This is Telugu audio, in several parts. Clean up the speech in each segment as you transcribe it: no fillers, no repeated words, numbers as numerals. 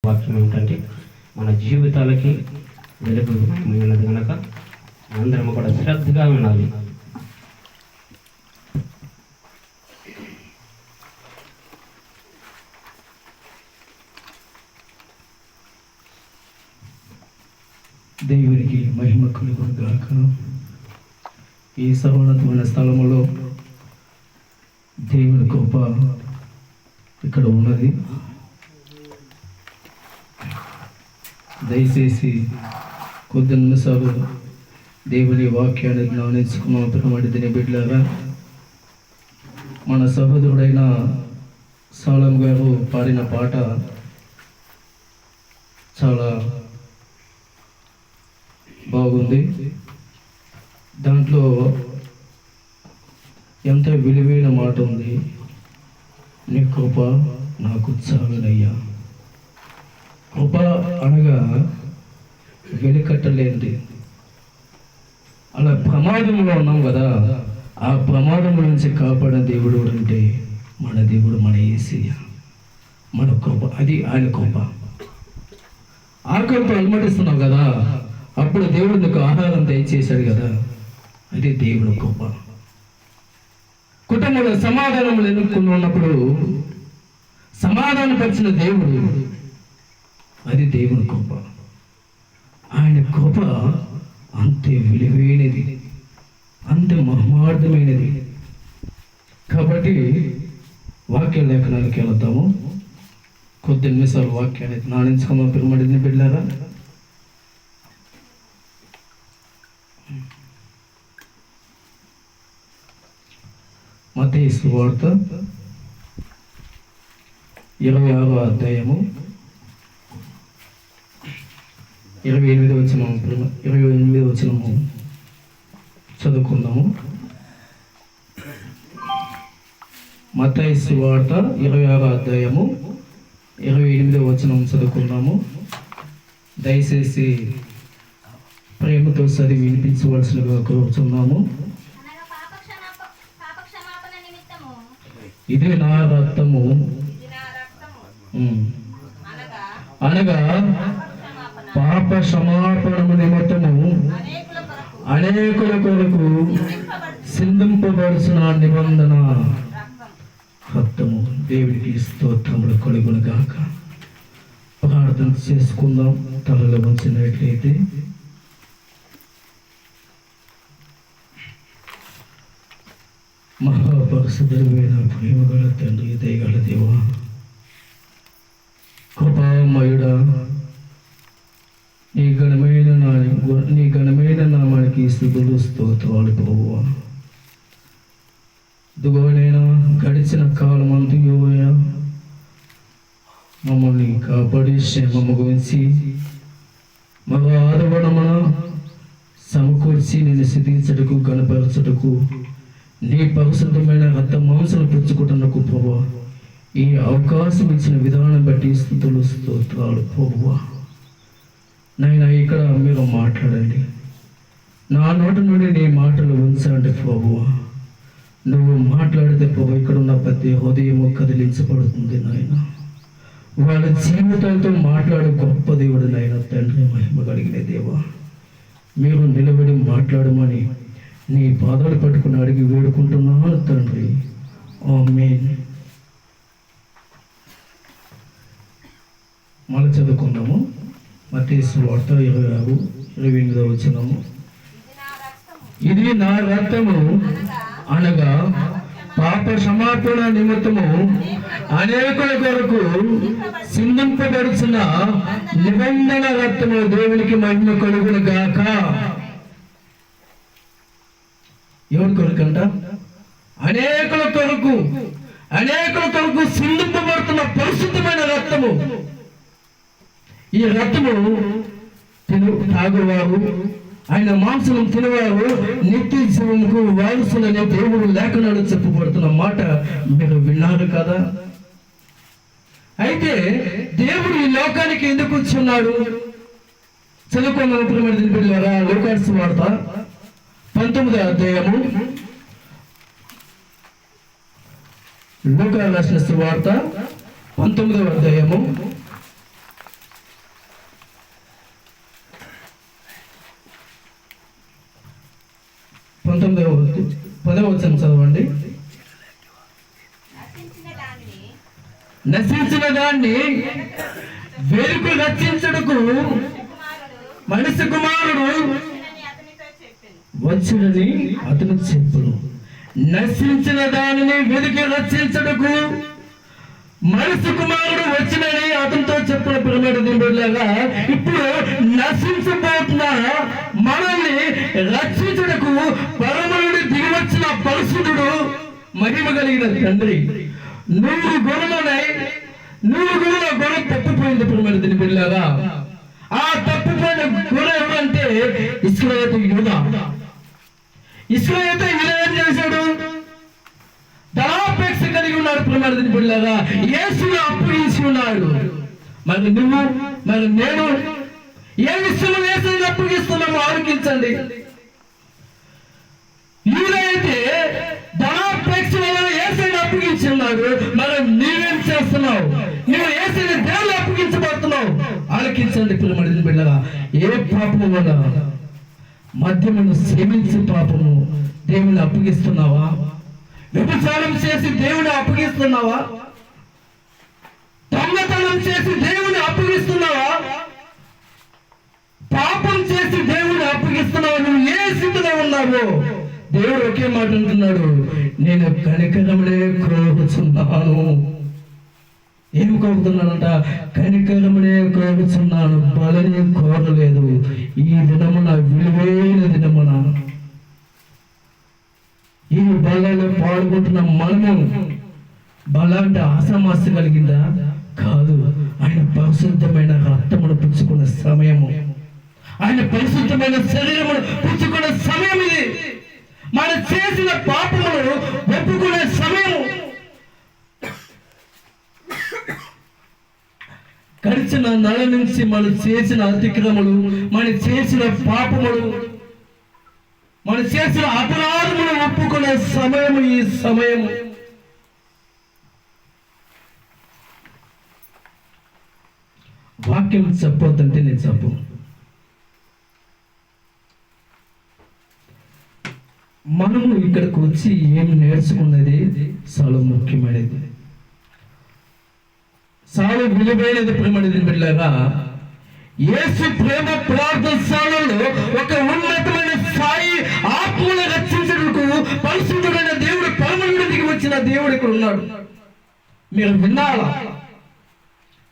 వాక్యం ఏమిటంటే మన జీవితాలకి వెలుగు ఉన్నది కనుక అందరం కూడా శ్రద్ధగా వినాలి. దేవునికి మహిమ కలుగును గాక. ఈ సర్వోన్నతమైన స్థలములో దేవుని కృప ఇక్కడ ఉన్నది. దయచేసి కొద్ది నిమిషాలు దేవుని వాక్యాన్ని జ్ఞానించుకున్న పిల్లవాడి దీని బిడ్డలారా, మన సహోదరుడైన సాలం గారు పాడిన పాట చాలా బాగుంది. దాంట్లో ఎంత విలువైన మాట ఉంది. నీ కృప నాకు చాలునయ్యా. కృప అనగా వెలికట్టలేనిది. అలా ప్రమాదంలో ఉన్నాం కదా, ఆ ప్రమాదం నుంచి కాపాడిన దేవుడు అంటే మన దేవుడు, మన యేసయ్య. మన కృప అది ఆయన కృప. ఆకలితో అలమటిస్తున్నావు కదా, అప్పుడు దేవుడు నీకు ఆహారం దయచేశాడు కదా, అది దేవుడు కృప. కుటుంబంలో సమాధానం ఎన్నుకుని ఉన్నప్పుడు సమాధానపరిచిన దేవుడు, అది దేవుని కృప. ఆయన కృప అంతే విలువైనది, అంతే మహమార్థమైనది. కాబట్టి వాక్య లేఖనాలకి వెళ్తాము. కొద్ది నిమిషాలు వాక్యాన్ని జ్ఞానించుకున్నాం పిల్లమడిని బిడ్డలారా. మత్తయి సువార్త 26వ అధ్యాయము 28వ వచనము చదువుకుందాము. మత్తయి సువార్త 26వ అధ్యాయము 28వ వచనం చదువుకుందాము. దయచేసి ప్రేమతో చదివి వినిపించవలసినగా కోరుతున్నాము. ఇది నా రక్తము అనగా పాప క్షమాపణము నిమిత్తము అనేకుల కొరకు సింధింపబడుచున్న నిబంధన రక్తము. దేవుడికి స్తోత్రములు కలుగును గాక. ప్రార్థన చేసుకుందాం. తలలో ఉంచినట్లయితే మహాపరిశుద్ధుడైన ప్రేమగల తండ్రి, దయగల దేవా, కృపామయుడా, నీ ఘనమైన నామానికి స్తుతులు స్తోత్రాలు ప్రభువా. దుగోనైనా గడిచిన కాలం అంతయోయా మమ్మల్ని కాపాడి క్షేమము గురించి మగ ఆదవనమున సమకూర్చి నేను స్థితించటకు గణపరచటకు నీ పరిశుద్ధమైన రక్త మాంసాలు పుచ్చుకుంటున్నకు ప్రభువా, ఈ అవకాశం ఇచ్చిన విధానం బట్టి స్తుతులు స్తోత్రాలు ప్రభువా. నాయన, ఇక్కడ మీరు మాట్లాడండి. నా నోటి నుండి నీ మాటలు ఉంచండి ప్రభువా. నువ్వు మాట్లాడితే ప్రభు ఇక్కడ ఉన్న ప్రతి హృదయము కదిలించబడుతుంది నాయన. వాళ్ళ జీవితాలతో మాట్లాడే గొప్ప దేవుడు నాయన. తండ్రి, మహిమ కలిగిన దేవా, మీరు నిలబడి మాట్లాడమని నీ పాదాలు పట్టుకుని అడిగి వేడుకుంటున్నాను తండ్రి. ఆమేన్. మళ్ళీ చదువుకుందాము. మత్తయి సువార్త 26:28వ వచనము. ఇది నా రక్తము అనగా పాప క్షమాపణ నిమిత్తము అనేకుల కొరకు సింధింపబడుచున్న నిబంధన రక్తము. దేవునికి మహిమ కలుగును గాక. ఎవరి కొరకు అంట? అనేకుల కొరకు సింధింపబడుతున్న పరిశుద్ధమైన రక్తము. ఈ రక్తము తాగువారు, ఆయన మాంసం తినవారు నిత్య జీవముకు వారసులనే దేవుడు లేఖనాలు చెప్పబడుతున్న మాట మీరు విన్నారు కదా. అయితే దేవుడు ఈ లోకానికి ఎందుకు వచ్చున్నాడు? చదువుకున్న ప్రియమైన లూకాసు సువార్త 19వ అధ్యాయము, లూకా రాసిన సువార్త 19వ అధ్యాయము 10వ చదవండి. నశించిన దాన్ని వెలుగు రక్షించుటకు మనిషి కుమారుడు వచ్చుడని అతను చెప్పును. నశించిన దానిని వెలుగు రక్షించుటకు మనిషి కుమారుడు వచ్చినని అతనితో చెప్పిన పిరమిడ్ దిండులాగా ఇప్పుడు నశించబోతున్న మనల్ని రక్షించుటకు పరమనుడి దిగి వచ్చిన పరిశుద్ధుడు మహిమ కలిగిన తండ్రి 100 గొర్రెల గొర్రె తప్పిపోయింది పిరమిడ్ దిండులాగా. ఆ తప్పిపోయిన గొర్రె ఎవరంటే ఇస్రాయేలు యూదా. ఇస్రాయేలు యూదా ఏం చేశాడు? ధనాపేక్ష కలిగి ఉన్నాడు పిరమిడ్ బిడ్డలాగా. యేసును అప్పగించి ఉన్నాడు. మరి నువ్వు మరి నేను ఏ విషయంలో యేసుని అప్పగిస్తున్నామో ఆలోచించండి. యూదా అయితే ధనాపేక్ష వల్ల యేసుని అప్పగించి ఉన్నాడు. మరి నీవేం చేస్తున్నావు? నువ్వు యేసుని దేవుని అప్పగించబడుతున్నావు. ఆలోచించండి పిరమిడ్ బిడ్డలాగా. ఏ పాపము వల్ల మద్యమును సేవించి పాపము దేవుని అప్పగిస్తున్నావా? వ్యభిచారం చేసి దేవుని అప్పగిస్తున్నావా? దొంగతనం చేసి దేవుని అప్పగిస్తున్నావా? పాపం చేసి దేవుని అప్పగిస్తున్నావా? నువ్వు ఏ స్థితిలో ఉన్నావో దేవుడు ఒకే మాట అంటున్నాడు, నేను కనికరమునే కోరుచున్నాను. ఏం కోరుతున్నానంట? కనికరమునే కోరుచున్నాను, బలని కోరలేదు. ఈ దినమున విలువైన దినమున ఈ బలలో పాల్గొంటున్న మనము బల అంటే ఆసమాస కలిగిందా? కాదు. ఆయన పరిశుద్ధమైన రక్తమును పుచ్చుకున్న సమయము, ఆయన పరిశుద్ధమైన శరీరమును పుచ్చుకున్న సమయం ఇది. మన చేసిన పాపమును ఒప్పుకునే సమయము. గడిచిన నెల నుంచి మనం చేసిన అతిక్రమలు, మనం చేసిన పాపములు, మనం చేసిన అపరాధములు ఒప్పుకునే సమయము ఈ సమయము. వాక్యం చెప్పొద్దంటే నేను చెప్పు. మనము ఇక్కడికి వచ్చి ఏం నేర్చుకున్నది చాలా ముఖ్యమైనది, చాలా విలువైనది. ప్రేమది బిడ్డలారా, యేసు ప్రేమ ప్రార్థనలో ఒక ఉన్నతమైన స్థాయి ఆత్మను రక్షించడానికి పరిశుద్ధుడైన దేవుడు పరమనుడి దిగి వచ్చిన దేవుడు ఇక్కడ ఉన్నాడు. మీరు వినాలా?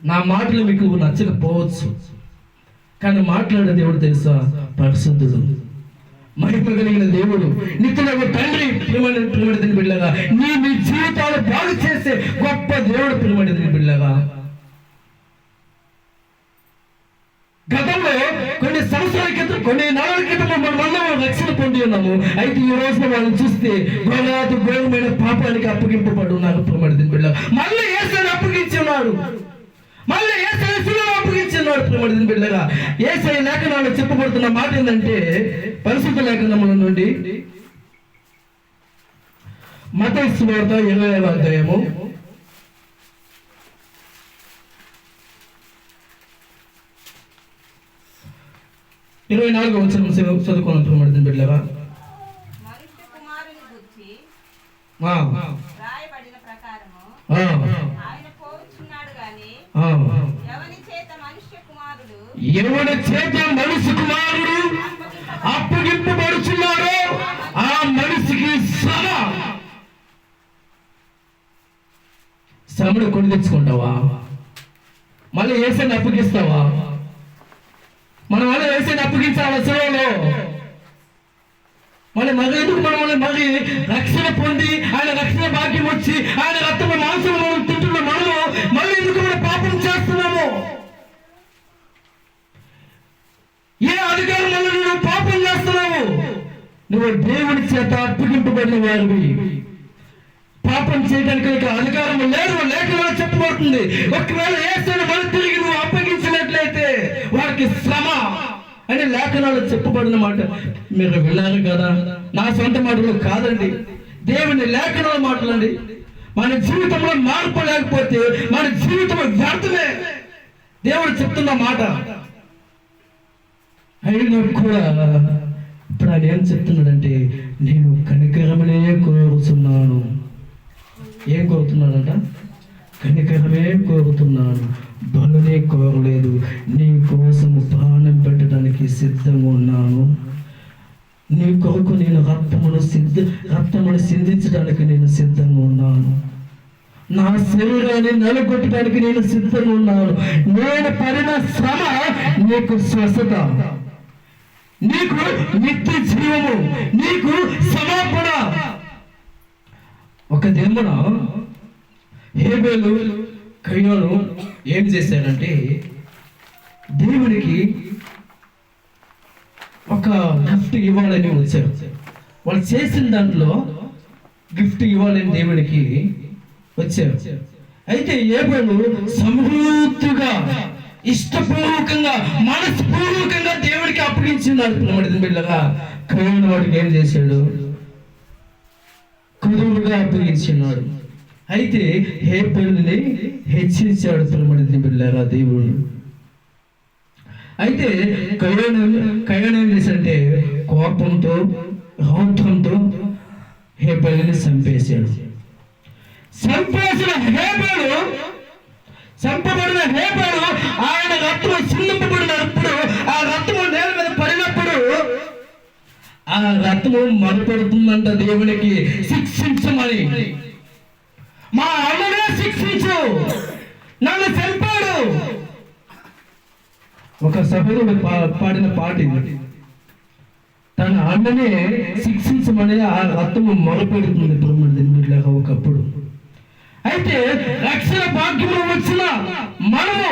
నా మాటలు మీకు నచ్చకపోవచ్చు, కానీ మాట్లాడే దేవుడు తెలుసా? పరిశుద్ధుడు, మహిమ కలిగిన దేవుడు, నిత్యుడైన తండ్రి. ప్రేమడి బిడ్డలారా, మీ జీవితాలు బాగు చేసే గొప్ప దేవుడు ప్రేమడి బిడ్డలారా. గతంలో కొన్ని సంవత్సరాల క్రితం, కొన్ని నెలల క్రితం మనం రక్షణ పొంది ఉన్నాము. అయితే ఈ రోజున వాళ్ళని చూస్తే ఘోరమైన పాపానికి అప్పగింపబడి ఉన్నారు ప్రేమడి బిడ్డ. మళ్ళీ యేసుని అప్పగించి ఉన్నాడు, మళ్ళీ యేసుని శిలువలో అప్పగించి ఉన్నాడు ప్రేమడి బిడ్డగా. యేసయ్య లేఖనాల్లో చెప్పబడుతున్న మాట ఏంటంటే, పరిశుద్ధ లేఖనముల నుండి మత్తయి సువార్త 20వ అధ్యాయము 24వ వచనం చదువుకోవాలి ప్రేమడి బిడ్డగా. ఎవరి చేత మనిషి కుమారుడు అప్పగింపబడుచున్నాడో ఆ మనిషికి శ్రమను కొని తెచ్చుకుంటావా? మళ్ళీ యేసుని అప్పగిస్తావా? మనం మళ్ళీ యేసుని అప్పగించాలి సేవలో. మళ్ళీ ఎందుకు మనం మళ్ళీ రక్షణ పొంది ఆయన రక్షణ భాగ్యం వచ్చి ఆయన రక్తము మాంసం మనం తింటున్న మనము మళ్ళీ ఎందుకు మనం పాపం చేస్తున్నాము? ఏ అధికారం వల్ల నువ్వు పాపం చేస్తున్నావు? నువ్వు దేవుని చేత అప్పగింపబడిన వారివి. పాపం చేయడానికి నీకు అధికారం లేదు, లేఖనాలు చెప్పబడుతుంది. ఒకవేళ యేసుని మళ్ళీ తిరిగి నువ్వు అప్పగించినట్లయితే వారికి శ్రమ అని లేఖనాలు చెప్పబడిన మాట మీరు విన్నారు కదా. నా సొంత మాటలు కాదండి, దేవుని లేఖనాల మాటలండి. మన జీవితంలో మార్పు లేకపోతే మన జీవితం వ్యర్థమే. దేవుడు చెప్తున్న మాట. అయినా కూడా ఇప్పుడు ఆయన ఏం చెప్తున్నాడంటే, నేను కనికరమనే కోరుతున్నాను. ఏం కోరుతున్నాడంట? కనికరమే కోరుతున్నాను, బలునే కోరలేదు. నీ కోసము ప్రాణం పెట్టడానికి సిద్ధంగా ఉన్నాను. నీ కొరకు నేను రక్తమును సిందించడానికి నేను సిద్ధంగా ఉన్నాను. నా శరీరాన్ని నిలగొట్టడానికి నేను సిద్ధంగా ఉన్నాను. నేను పడిన శ్రమ నీకు స్వస్థత, నీకు నిత్య జీవము, నీకు సమాపణ. ఒక దినమున హేబేలు కయ్యోను ఏం చేశారంటే, దేవునికి ఒక గిఫ్ట్ ఇవ్వాలని వచ్చారు. వాళ్ళు చేసిన దాంట్లో గిఫ్ట్ ఇవ్వాలని దేవునికి వచ్చారు. అయితే హేబేలు సమృద్ధిగా, ఇష్టపూర్వకంగా, మనస్పూర్వకంగా దేవుడికి అప్పగించినాడు. బిడ్డగా కయ్యోను వాడికి ఏం చేశాడు? కుదురుగా అప్పగించినాడు. అయితే హేబేలుని హెచ్చించాడు బిడ్డలారా దేవుడు. అయితే కయ్యోను ఏం చేశాడంటే, కోపంతో, రౌద్రంతో హేబేలుని చంపేశాడు. చంపబడిన హేబేలు ఆయన రక్తము చిందింపబడినప్పుడు, ఆ రక్తము నేల మీద పడినప్పుడు ఆ రక్తము మొరపెడుతుందంట దేవునికి, శిక్షించమని. మా అన్ననే శిక్షించు, నన్ను చంపాడు. ఒక సభలో పాడిన పాట ఇది. తన అన్ననే శిక్షించమని ఆ రక్తము మొరపెడుతుంది బిడ్డలారా ఒకప్పుడు. అయితే రక్షణ భాగ్యము వచ్చిన మనము,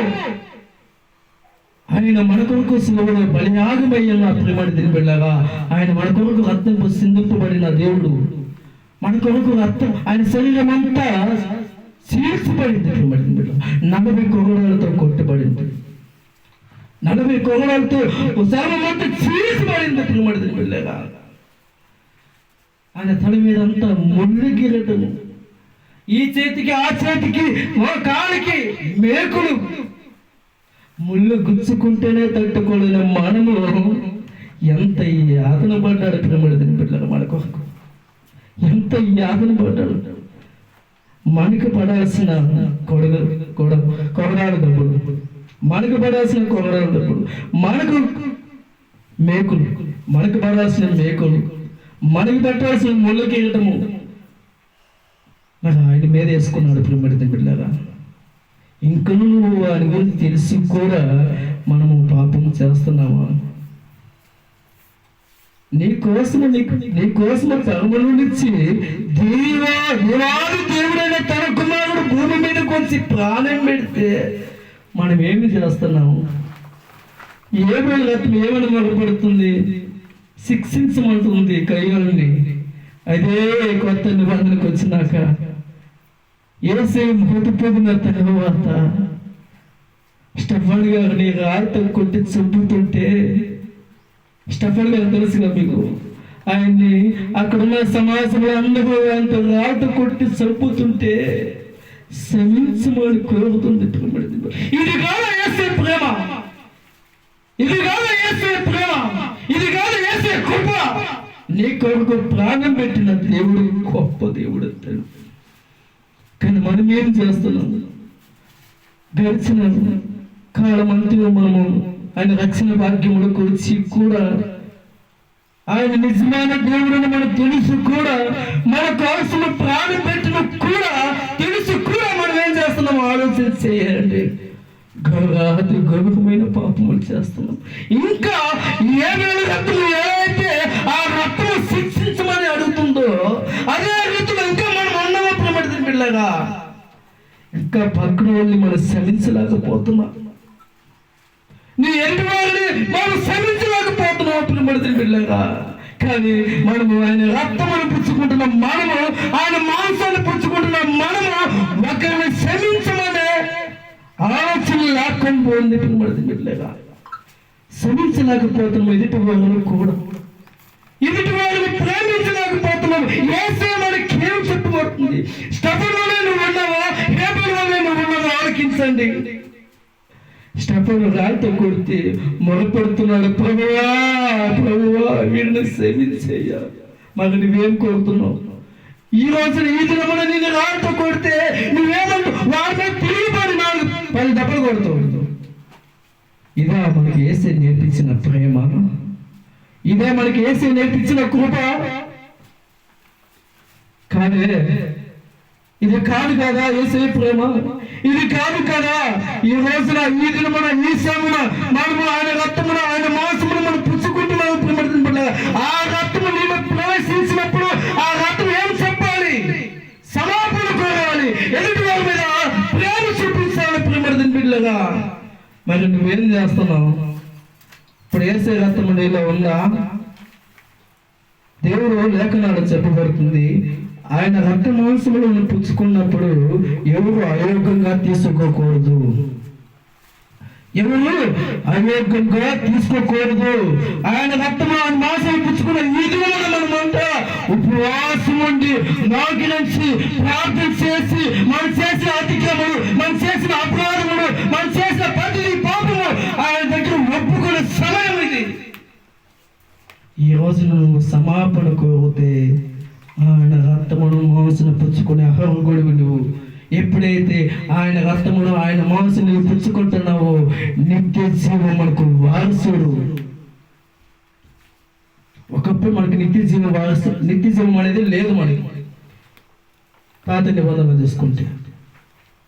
ఆయన మన కొరకు శిలువలో బలియాగమయ్యన్న బిడ్డలారా, ఆయన మన కొరకు రక్తం సిందింపబడిన దేవుడు. మన కొరకు రక్తం, ఆయన శరీరం అంతా చీల్చబడింది. 40 కొరడాలతో కొట్టబడింది. 40 కొరడాలతో శరీరం అంతా చీల్చబడింది బిడ్డలారా. ఆయన తల మీద అంతా ముళ్ళు గిరటము, ఈ చేతికి ఆ చేతికి, ఓ కాలికి మేకులు, ముళ్ళు గుచ్చుకుంటేనే తట్టుకోలేని మనము ఎంత యాతన పడ్డాడు బిడ్డలారా. మన కొరకు ఎంత యాతన పడ్డాడు. మనకు పడాల్సిన కొరడాలు డబ్బులు, మనకు పడాల్సిన కొరడాలు డబ్బులు, మనకు మేకులు, మనకు పడాల్సిన మేకులు, మనకు పెట్టాల్సిన ముళ్ళు కీయటము మరి ఆయన మీద వేసుకున్నాడు బిడ్డలారా. ఇంకా నువ్వు ఆయన గురించి తెలిసి కూడా మనము పాపం చేస్తున్నావా? నీకోసము పరమనుంచి దేవాది దేవుడైన తన కుమారుడు భూమి మీదకి వచ్చి ప్రాణం పెడితే మనం ఏమి చేస్తున్నాము? హేబేలు రక్తం ఏమని మొదలుపడుతుంది? శిక్షించమంటుంది కయ్యోనుని. అదే కొత్త నిబంధనకు వచ్చినాక యేసయ్య మృతి పొందిన తర్వాత స్టెఫన్ గారిని రాయితో కొట్టి చంపుతుంటే, స్టెఫన్ గారు తెలుసుగా మీకు, ఆయన్ని అక్కడున్న సమాజంలో అందరూ ఆయనతో రాయితో కొట్టి చంపుతుంటే క్షమించమని కోరుతుంది. ఇది కాదు యేసయ్య ప్రేమ, ఇది కాదు యేసయ్య ప్రేమ, ఇది కాదు యేసయ్య కృప. నీ కొరకు ప్రాణం పెట్టిన దేవుడు గొప్ప దేవుడు అంటాడు. కానీ మనం ఏం చేస్తున్నాం? గడిచిన కాలమంతా మనము ఆయన రక్షణ భాగ్యములు కొలిచి కూడా, ఆయన నిజమైన దేవుడిని మనం తెలుసు కూడా, మన కోసం ప్రాణం పెట్టిన కూడా తెలుసు కూడా మనం ఏం చేస్తున్నాం? ఆలోచన చేయాలండి. అతి గౌరవమైన పాపములు చేస్తున్నాం. ఇంకా ఏమేమి రక్తం ఏదైతే ఆ రక్తం శిక్షించమని అడుగుతుందో అదే రీతిలో ఇంకా మనం ఉన్నామా బిడ్డలారా? ఇంకా పక్కన వాళ్ళని మనం శ్రమించలేకపోతున్నాం. నీ ఎదుటి వాళ్ళని మనం శ్రమించలేకపోతున్నాం బిడ్డలారా. కానీ మనము ఆయన రక్తమును పుచ్చుకుంటున్నాం, మనము ఆయన మాంసాన్ని పుచ్చుకుంటున్నాం, మనము ఒకరిని శ్రమించమనే ఆలోచన లేకుండా పోయింది బిడ్డలారా. శ్రమించలేకపోతున్నాం ఎదుటి వాళ్ళను కూడా, ఎదుటి వాళ్ళని ప్రేమించలేకపోతున్నాం. యేసయ్య మనకి ఏం చెప్పబడుతుంది? స్టెఫన్ వలె నువ్వు ఉన్నావా? హేబేలు వలె నువ్వు ఉన్నావా? ఆలకించండి. స్టెఫను రాయితో కొడితే మొరపెడుతున్నాడు, ప్రభువా ప్రభువా వీడిని క్షమించయ్యా. మరి నువ్వేం కోరుతున్నావు? ఈ రోజున ఈ దినమున నేను రాయితో కొడితే నువ్వేమంటూ వారిని తిరిగిపడి 10 దెబ్బలు కొడుతావు. ఇదే మనకి యేసే నేర్పించిన ప్రేమ, ఇదే మనకి యేసే నేర్పించిన కృప. కానీ ఇది కాదు కదా యేసే ప్రేమ, ఇది కాదు కదా ఈ రోజున ఈ దినమున ఈ సమయమున మనము ఆయన రక్తమున ఆయన మాంసమును మనం పుచ్చుకుంటున్నాము. ప్రేమడుతున్న ఆ రక్తము నీలో ప్రవేశించినప్పుడు ఆ రక్తం ఏం చెప్పాలి? సమాపణ కోరాలి, ఎదుటి వారి మీద ప్రేమ చూపించాలి. ప్రేమడుతున్న బిడ్డగా మరి నువ్వేం చేస్తున్నావు? ఇప్పుడు యేసే రక్తము నీలో ఉందా? దేవుడు లేఖనాలు చెప్పబడుతుంది, ఆయన రక్త మాంసములను పుచ్చుకున్నప్పుడు ఎవరు అయోగ్యంగా తీసుకోకూడదు, ఎవరు అయోగ్యంగా తీసుకోకూడదు. ఆయన రక్తము ఆయన మాంసం పుచ్చుకున్న ఈ దినమున మనమంతా ఉపవాసం ఉండి నాకిరించి ప్రార్థన చేసి మనం చేసిన అతిక్రమము, మనం చేసిన అపరాధములు, మనం చేసిన ప్రతి పాపము ఆయన దగ్గర ఒప్పుకునే సమయం ఇది. ఈ రోజు నువ్వు సమాపణ కోరితే ఆయన రక్తమును మాంసను పుచ్చుకునే అర్హుడివి నువ్వు. ఎప్పుడైతే ఆయన రక్తమును ఆయన మాంసను నువ్వు పుచ్చుకుంటున్నావో నిత్య జీవం మనకు వారసుడు. ఒకప్పుడు మనకి నిత్య జీవం అనేది లేదు మనకి పాత నిబంధనలు చూసుకుంటే.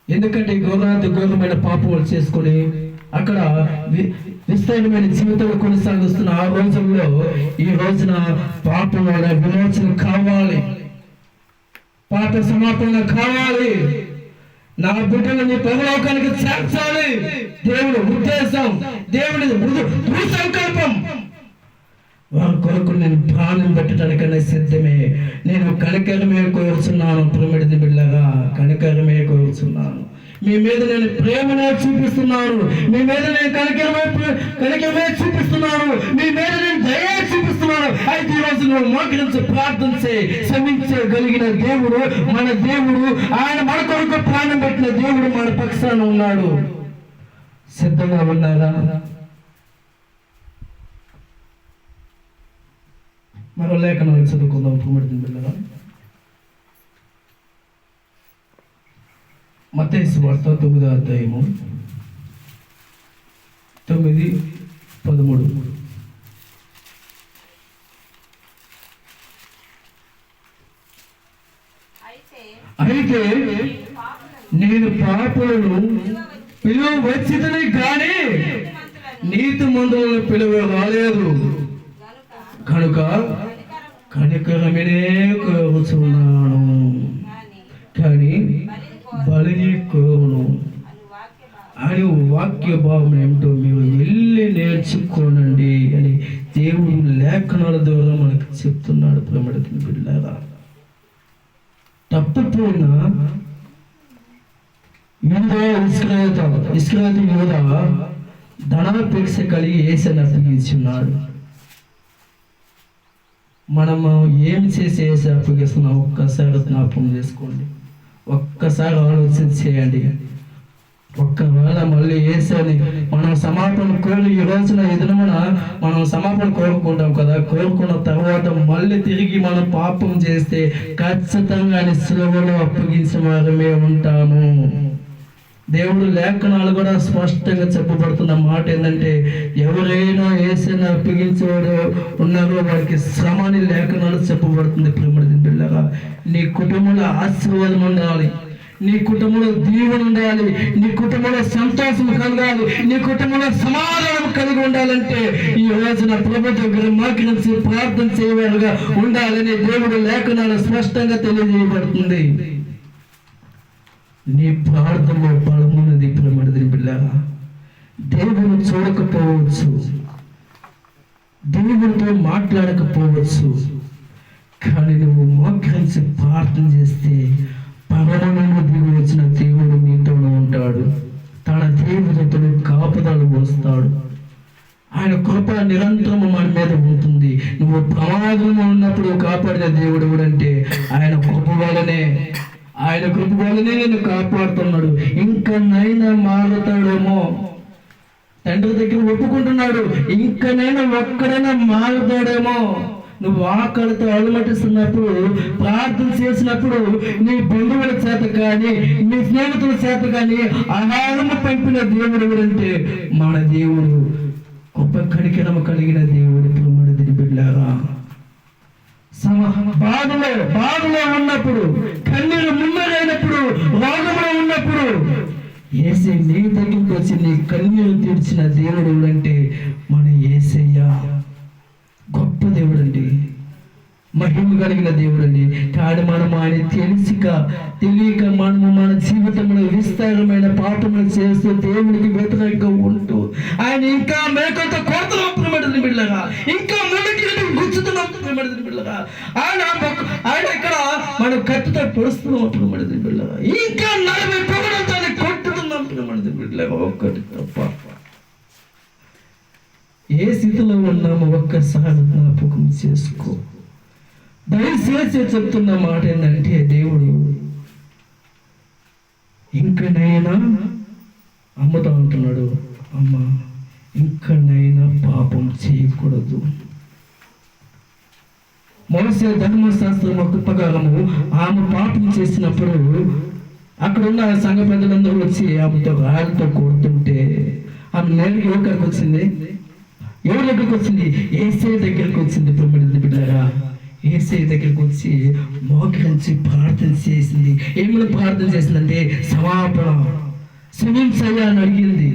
ఎందుకంటే ఘోరమైన పాపములు చేసుకొని అక్కడ విస్తారమైన జీవితంలో కొనసాగిస్తున్న ఆ రోజుల్లో ఈ రోజున పాపం విమోచన కావాలి, పాప సమాపన కావాలి, నా బిడ్డలని పరలోకానికి చేర్చాలి. దేవుడి ఉద్దేశం, దేవుడి సంకల్పం. వారి కొరకు నేను ప్రాణం పెట్టడానికన్నా సిద్ధమే. నేను కనికరమే కోరుచున్నాను. ప్రేమడి బిడ్డగా కనికరమే కోరుచున్నాను. మీ మీద నేను ప్రేమనే చూపిస్తున్నాను, మీ మీద నేను కనికరమే చూపిస్తున్నాను, మీ మీద నేను దయ చూపిస్తున్నాను. అయితే ఈరోజు నువ్వు మోకరించి ప్రార్థించే క్షమించగలిగిన దేవుడు మన దేవుడు. ఆయన మన కొరకు ప్రాణం పెట్టిన దేవుడు మన పక్షాన ఉన్నాడు. సిద్ధంగా ఉన్నారా? మరో లేఖనాలు చదువుకుందాం. ప్రేమడి బిడ్డగా మత్తయి సువార్త 9వ అధ్యాయము 9:13. అయితే నేను పాపులను పిలువవచ్చితని కానీ నీతిమంతులను పిలువ రాలేదు కనుక కనికరమనే కోరుచున్నాను, కానీ బలిని కోరును అని వాక్య భావం ఏమిటో మీరు వెళ్ళి నేర్చుకోనండి అని దేవుడు లేఖనాల ద్వారా మనకు చెప్తున్నాడు. ప్రేమడుతున్న బిడ్డలారా, తప్పిపోయిన ఇస్రాయేలు యూదా ధనాపేక్ష కలిగి యేసుని అప్పగించున్నాడు. మనము ఏమి చేసి యేసు అప్పగిస్తున్నాం ఒక్కసారి జ్ఞాపకం చేసుకోండి, ఒక్కసారి ఆలోచన చేయండి. ఒక్కవేళ మళ్ళీ యేసుని మనం సమాపణ కోరి ఈ రోజున ఎదురుమన మనం సమాపణ కోరుకుంటాం కదా, కోరుకున్న తర్వాత మళ్ళీ తిరిగి మనం పాపం చేస్తే ఖచ్చితంగా సిలువలో అప్పగించిన వారమే ఉంటాము. దేవుడు లేఖనాలు కూడా స్పష్టంగా చెప్పబడుతున్న మాట ఏంటంటే, ఎవరైనా యేసుని అప్పగించేవాడు ఉన్నారో వారికి శ్రమని లేఖనాలు చెప్పబడుతుంది. ప్రేమడి బిడ్డగా నీ కుటుంబంలో ఆశీర్వాదం ఉండాలి, నీ కుటుంబంలో దీవెన ఉండాలి, నీ కుటుంబంలో సంతోషం కలగాలి, నీ కుటుంబంలో సమాధానం కలిగి ఉండాలంటే ఈ రోజున ప్రభు దగ్గర మోకరించి ప్రార్థన చేయవారుగా ఉండాలని దేవుడు లేఖనాలు స్పష్టంగా తెలియజేయబడుతుంది. నీ ప్రార్థనలో బలమున్నది. ప్రేమడి బిడ్డలారా, దేవుడు చూడకపోవచ్చు, దేవుడితో మాట్లాడకపోవచ్చు, కానీ నువ్వు మోకరించి ప్రార్థన చేస్తే పరమను దిగి వచ్చిన దేవుడు నీతోనే ఉంటాడు. తన దేవుడితో కాపుదలు పోస్తాడు. ఆయన కృప నిరంతరము మన మీద ఉంటుంది. నువ్వు ప్రమాదంలో ఉన్నప్పుడు కాపాడిన దేవుడు అంటే ఆయన కృప వల్లనే, ఆయన కృప వల్లనే నేను కాపాడుతున్నాడు. ఇంకా నైనా మారుతాడేమో, తండ్రి దగ్గర ఒప్పుకుంటున్నాడు. ఇంకనైనా ఒక్కడైనా మారుతాడేమో. నువ్వు ఆకలితో అలమటిస్తున్నప్పుడు, ప్రార్థన చేసినప్పుడు, నీ బంధువుల చేత కానీ, నీ స్నేహితుల చేత కానీ ఆహారము పంపిన దేవుడు ఎవరంటే మన దేవుడు. గొప్ప కనికరము కలిగిన దేవుడు. ప్రియమైన బిడ్డలారా, బాధలో ఉన్నప్పుడు, కన్నీరు ముమ్మరైనప్పుడు, రోగంలో ఉన్నప్పుడు యేసే నీ దగ్గరికి వచ్చి నీ కన్నీరు తీర్చిన దేవుడు ఎవడంటే మన యేసయ్య. గొప్ప దేవుడు అండి, మహిమ కలిగిన దేవుడు అండి. కానీ మనం ఆయన తెలియక మనము మన జీవితంలో విస్తారమైన పాపములు చేస్తూ దేవుడికి వ్యతిరేకంగా ఉంటూ ఆయన ఇంకా మేకలతో కొడుతున్నాం ప్రియమైన బిడ్డలారా, ఇంకా ముందుకి గుచ్చుతున్నాం ప్రియమైన బిడ్డలారా. ఆయన ఇక్కడ మనం కత్తితో పొడుస్తున్నాం ప్రియమైన బిడ్డలారా. ఇంకా 40 పొగడంతో కొట్టుతున్నాం ప్రియమైన బిడ్డలారా. ఒక్కటి తప్ప ఏ స్థితిలో ఉన్నామో ఒక్కసారి జ్ఞాపకం చేసుకో. దయచేసి చెప్తున్న మాట ఏంటంటే, దేవుడు ఇంకనైనా అమ్మతో అంటున్నాడు, అమ్మ ఇంకనైనా పాపం చేయకూడదు. మోసే ధర్మశాస్త్రం ప్రకారము ఆమె పాపం చేసినప్పుడు అక్కడ ఉన్న సంఘ పెద్దలందరూ వచ్చి ఆమెతో రాళ్ళతో కొడుతుంటే ఆమె నేరుగా ఎవరికి వచ్చింది? ఎవరి దగ్గరికి వచ్చింది? యేసయ్య దగ్గరికి వచ్చింది. ప్రియమైన బిడ్డలారా, యేసయ్య దగ్గరికి వచ్చి మోకరించి ప్రార్థన చేసింది. ఏమైనా ప్రార్థన చేసిందంటే క్షమించయ్యా అని అడిగింది.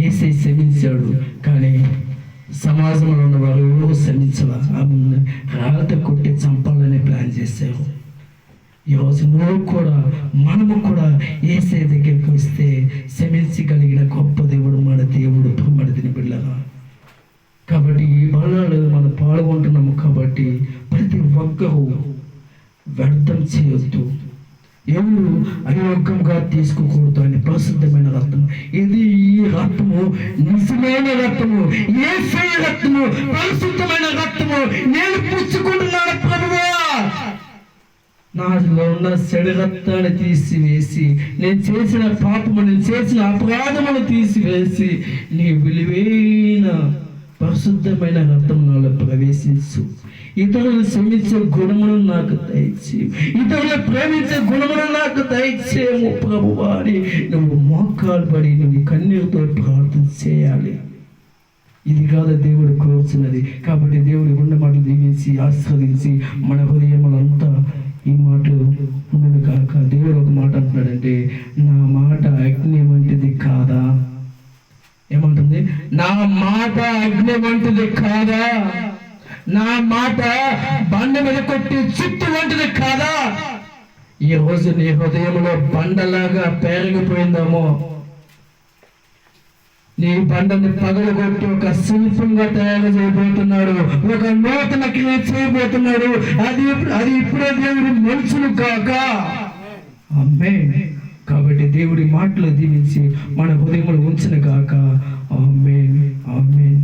యేసయ్య క్షమించాడు. కానీ సమాజంలో ఉన్న వారు ఎవరు క్షమించాల, ఆమె రాళ్ళతో కొట్టి చంపాలని ప్లాన్ చేశారు. ఈరోజు మనము కూడా యేసయ్య దగ్గరికి వస్తే క్షమించగలిగిన గొప్ప దేవుడు మన దేవుడు. ప్రియమైన బిడ్డలారా, కాబట్టి ఈ బలాలు మనం పాల్గొంటున్నాము. కాబట్టి ప్రతి ఒక్కరూ వ్యర్థం చేయొద్దు, ఎవరు అయోగ్యంగా తీసుకోకూడదు. అని పరిశుద్ధమైన రక్తము ఇది. ఈ రక్తము నిజమైన రక్తము, యేసయ్య రక్తము, పరిశుద్ధమైన రక్తము. నేను పుచ్చుకుంటున్నాను ప్రభువా. నాలో ఉన్న చెడు రక్తాన్ని తీసివేసి, నేను చేసిన పాపము, నేను చేసిన అపరాధమును తీసివేసి, నీ విలువైన పరిశుద్ధమైన రక్తం నాలో ప్రవేశించు. ఇతరులు క్షమించే గుణమును నాకు దయచేయు, ఇతరులు ప్రేమించే గుణమును నాకు దయచేయము ప్రభువా అని నువ్వు మోకాలు పడి నువ్వు కన్నీరుతో ప్రార్థన చేయాలి. ఇది కాదు దేవుడు కోరుచున్నది. కాబట్టి దేవుడు ఉన్న మాటలు దీవించి ఆస్వాదించి మన హృదయములంతా ఈ మాటలు ఉండదు కాక. దేవుడు ఒక మాట అంటున్నాడంటే, నా మాట అగ్ని వంటిది కాదా? ఏమంటుంది? నా మాట అగ్ని వంటిది కాదా? నా మాట బండ మీద కొట్టి చుట్టూ వంటిది కాదా? ఈ రోజు నీ హృదయంలో బండలాగా పేరుకుపోయిందేమో. నీ బండని పగలగొట్టి ఒక శిల్పంగా తయారు చేయబోతున్నాడు, ఒక నూతన క్రియ చేయబోతున్నాడు. అది ఇప్పుడే దేవుడు మనుషులు కాక. ఆమేన్. కాబట్టి దేవుడి మాటలు దీవించి మన హృదయములు ఉంచిన కాక. ఆమేన్, ఆమేన్.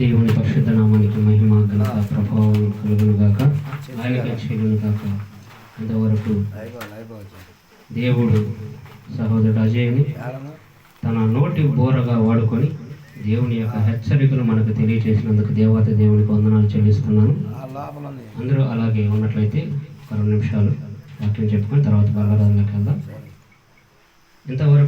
దేవుని పరిశుద్ధ నామానికి మహిమ ఘనత ప్రభావం కలుగును గాక, ఆయనకే చెల్లును గాక. ఇంతవరకు దేవుడు సహోదరుడు అజయ్ని తన నోటి బోరగా వాడుకొని దేవుని యొక్క హెచ్చరికలు మనకు తెలియజేసినందుకు దేవత దేవునికి వందనాలు చెల్లిస్తున్నాను. అందరూ అలాగే ఉన్నట్లయితే 2 నిమిషాలు వాక్యం చెప్పుకొని తర్వాత బలారాధనకి వెళ్దాం. ఇంతవరకు